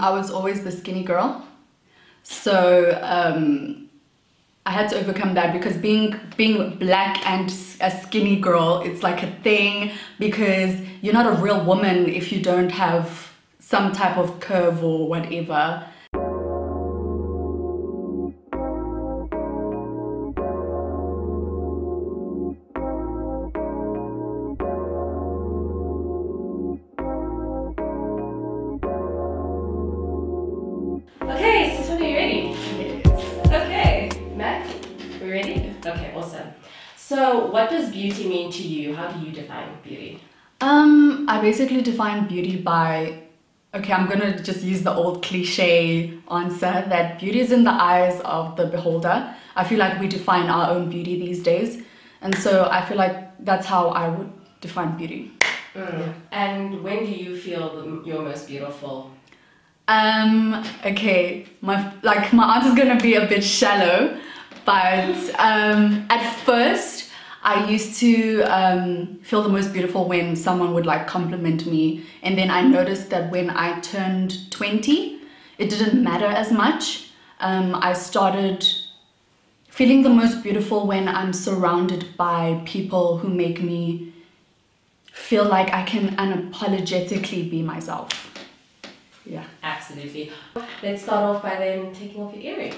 I was always the skinny girl, so I had to overcome that because being black and a skinny girl, it's like a thing because you're not a real woman if you don't have some type of curve or whatever. Okay, so are you ready? Yes. Okay, Matt, we ready? Okay, awesome. So what does beauty mean to you? How do you define beauty? I basically define beauty by, okay, I'm gonna just use the old cliche answer that beauty is in the eyes of the beholder. I feel like we define our own beauty these days, and so I feel like that's how I would define beauty. Yeah. And when do you feel you're most beautiful? Okay, my answer's gonna be a bit shallow, but at first I used to feel the most beautiful when someone would like compliment me, and then I noticed that when I turned 20 it didn't matter as much. I started feeling the most beautiful when I'm surrounded by people who make me feel like I can unapologetically be myself. Yeah. Absolutely. Let's start off by then taking off your earrings.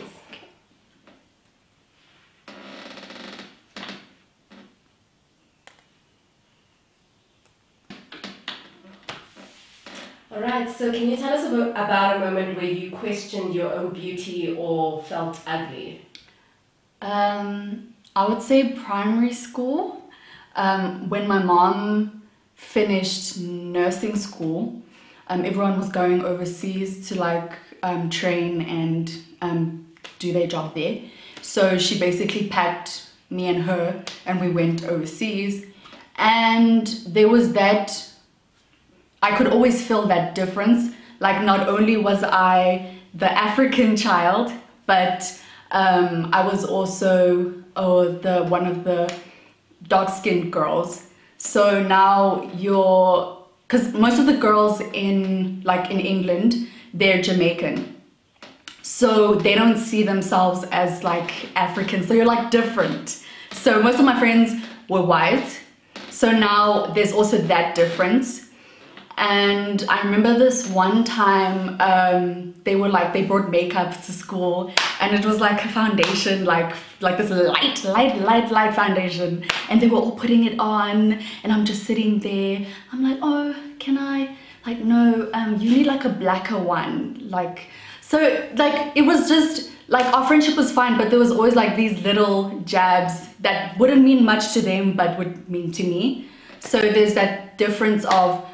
Alright, so can you tell us about a moment where you questioned your own beauty or felt ugly? I would say primary school. When my mom finished nursing school, everyone was going overseas to like train and do their job there. So she basically packed me and her and we went overseas, and there was that, I could always feel that difference. Like not only was I the African child, but I was also one of the dark-skinned girls. So now because most of the girls in England, they're Jamaican, so they don't see themselves as like African, so you're like different. So most of my friends were white, so now there's also that difference. And I remember this one time they brought makeup to school, and it was like a foundation, like this light foundation, and they were all putting it on, and I'm just sitting there. I'm like, oh, can I? Like, no, you need like a blacker one. So it was just like our friendship was fine, but there was always like these little jabs that wouldn't mean much to them but would mean to me. So there's that difference of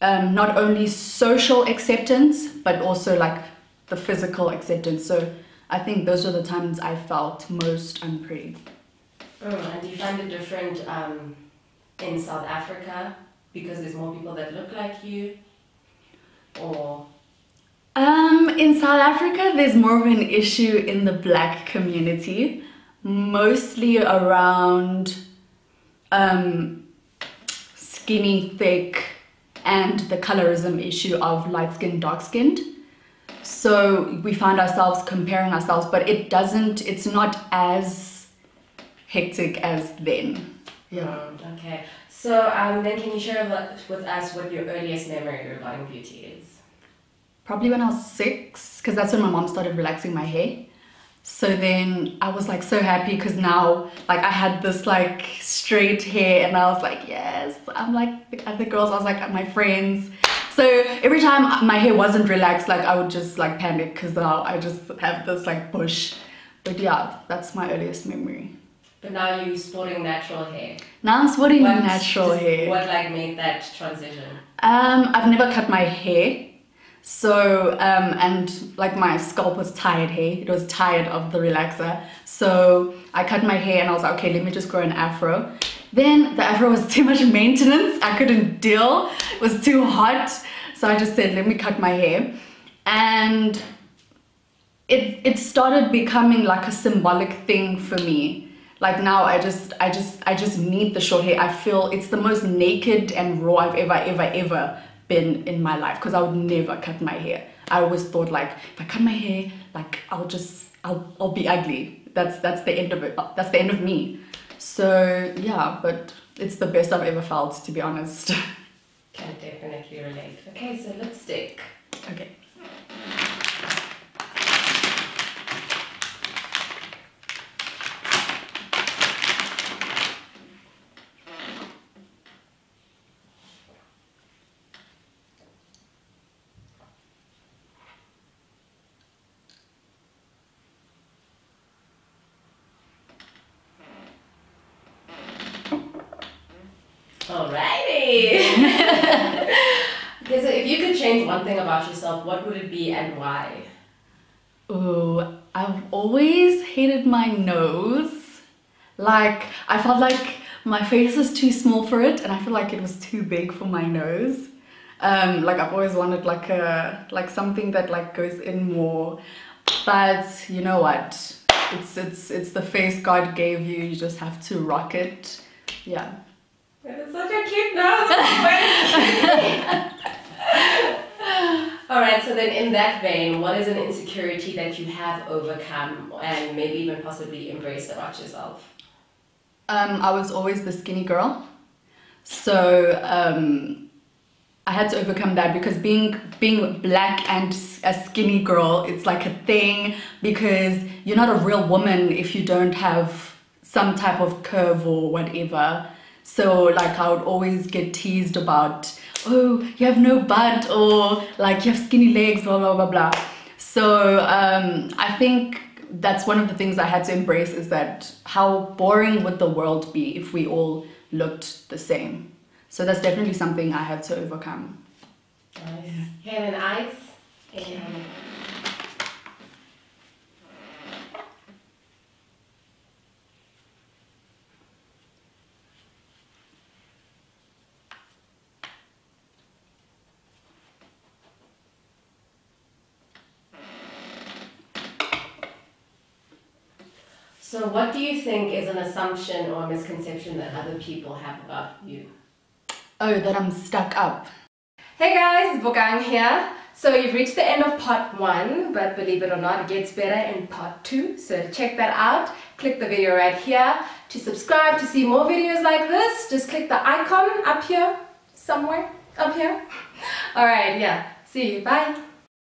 not only social acceptance but also like the physical acceptance. So I think those are the times I felt most unpretty. And do you find it different in South Africa because there's more people that look like you, or? In South Africa there's more of an issue in the black community, mostly around skinny, thick, and the colorism issue of light-skinned, dark-skinned. So we find ourselves comparing ourselves, but it's not as hectic as then. Yeah. Okay. So then can you share with us what your earliest memory regarding beauty is? Probably when I was 6, because that's when my mom started relaxing my hair. So then I was like so happy because now like I had this like straight hair, and I was like, yes, I'm like the other girls. I was like my friends. So every time my hair wasn't relaxed, like I would just like panic because now I just have this like bush. But yeah, that's my earliest memory. But now you're sporting natural hair. Now I'm sporting natural hair. What like made that transition? I've never cut my hair. So and like my scalp was tired hair, it was tired of the relaxer, so I cut my hair and I was like, okay, let me just grow an afro. Then the afro was too much maintenance, I couldn't deal, it was too hot, so I just said let me cut my hair. And it started becoming like a symbolic thing for me. Like now I just need the short hair. I feel it's the most naked and raw I've ever been in my life, because I would never cut my hair. I always thought like, if I cut my hair, like I'll be ugly. That's the end of it. That's the end of me. So yeah, but it's the best I've ever felt, to be honest. Can definitely relate. Okay, so lipstick. Okay. Alrighty. Okay, so if you could change one thing about yourself, what would it be and why? Oh, I've always hated my nose. Like, I felt like my face was too small for it, and I feel like it was too big for my nose. Like I've always wanted like something that like goes in more. But you know what? It's the face God gave you. You just have to rock it. Yeah. That is such a cute nose. Alright, so then in that vein, what is an insecurity that you have overcome and maybe even possibly embraced about yourself? I was always the skinny girl. So I had to overcome that because being black and a skinny girl, it's like a thing because you're not a real woman if you don't have some type of curve or whatever. So like I would always get teased about, oh, you have no butt, or like you have skinny legs, blah blah blah blah. So I think that's one of the things I had to embrace, is that how boring would the world be if we all looked the same. So that's definitely something I had to overcome. Nice. Hair and eyes. And so what do you think is an assumption or misconception that other people have about you? Oh, that I'm stuck up. Hey guys, Bogang here. So you've reached the end of part 1, but believe it or not, it gets better in part 2. So check that out. Click the video right here. To subscribe to see more videos like this, just click the icon up here, somewhere up here. Alright, yeah. See you. Bye.